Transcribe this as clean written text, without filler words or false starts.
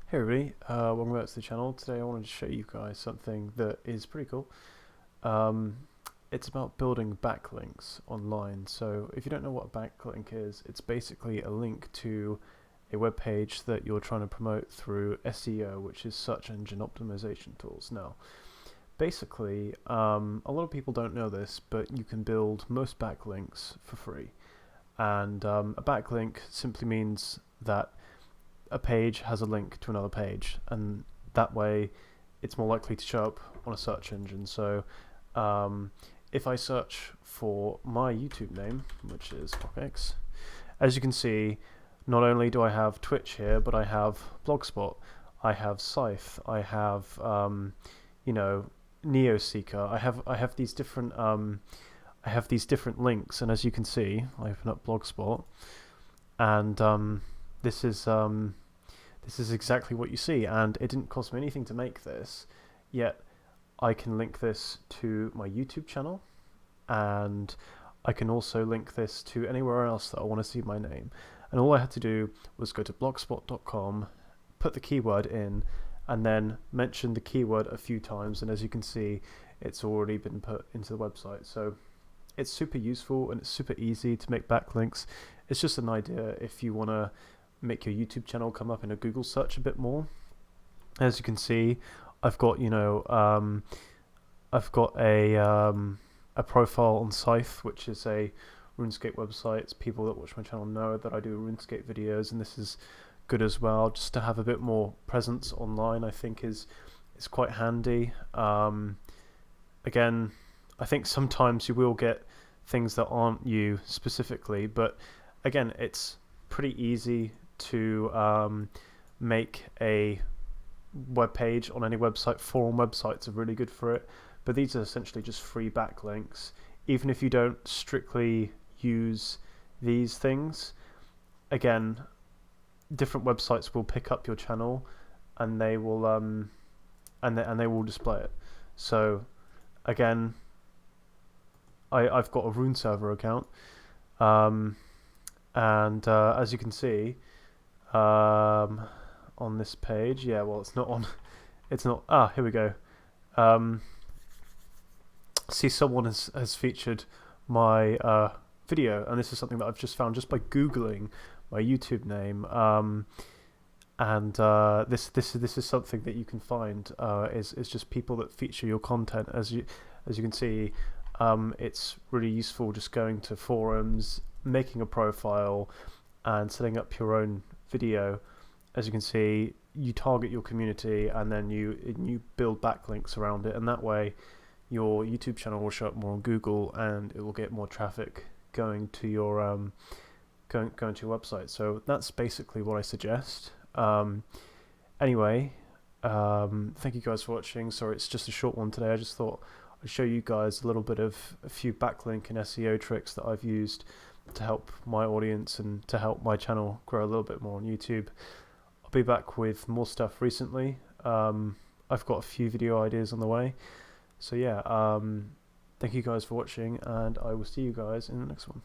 Hey everybody, welcome back to the channel. Today I wanted to show you guys something that is pretty cool. Um, it's about building backlinks online. So if you don't know what a backlink is, it's basically a link to a web page that you're trying to promote through SEO, which is search engine optimization tools. Now, basically, a lot of people don't know this, but you can build most backlinks for free. And a backlink simply means that a page has a link to another page, and that way it's more likely to show up on a search engine. So if I search for my YouTube name, which is X, as you can see, not only do I have Twitch here, but I have Blogspot, I have Scythe, I have Neoseeker. I have these different links, and as you can see, I open up Blogspot, and this is exactly what you see, and it didn't cost me anything to make this, yet I can link this to my YouTube channel, and I can also link this to anywhere else that I want to see my name. And all I had to do was go to blogspot.com, put the keyword in, and then mention the keyword a few times, and as you can see, it's already been put into the website. So it's super useful and it's super easy to make backlinks. It's just an idea if you want to make your YouTube channel come up in a Google search a bit more. As you can see, I've got a profile on Scythe, which is a RuneScape website. It's people that watch my channel know that I do RuneScape videos, and this is good as well. Just to have a bit more presence online, I think is quite handy. Again, I think sometimes you will get things that aren't you specifically, but again, it's pretty easy to make a web page on any website. Forum websites are really good for it, but these are essentially just free backlinks. Even if you don't strictly use these things, again, different websites will pick up your channel and they will and they will display it. So again, I've got a Rune server account, and as you can see, on this page, yeah, well, it's not on, it's not, here we go. See, someone has featured my video, and this is something that I've just found just by Googling my YouTube name, and this is something that you can find, is just people that feature your content. As you can see, it's really useful just going to forums, making a profile, and setting up your own video. As you can see, you target your community, and then you build backlinks around it, and that way your YouTube channel will show up more on Google, and it will get more traffic going to your going to your website. So that's basically what I suggest. Anyway, thank you guys for watching. Sorry, it's just a short one today. I just thought I'd show you guys a little bit of a few backlink and SEO tricks that I've used to help my audience and to help my channel grow a little bit more on YouTube. I'll be back with more stuff recently. I've got a few video ideas on the way. So yeah, thank you guys for watching, and I will see you guys in the next one.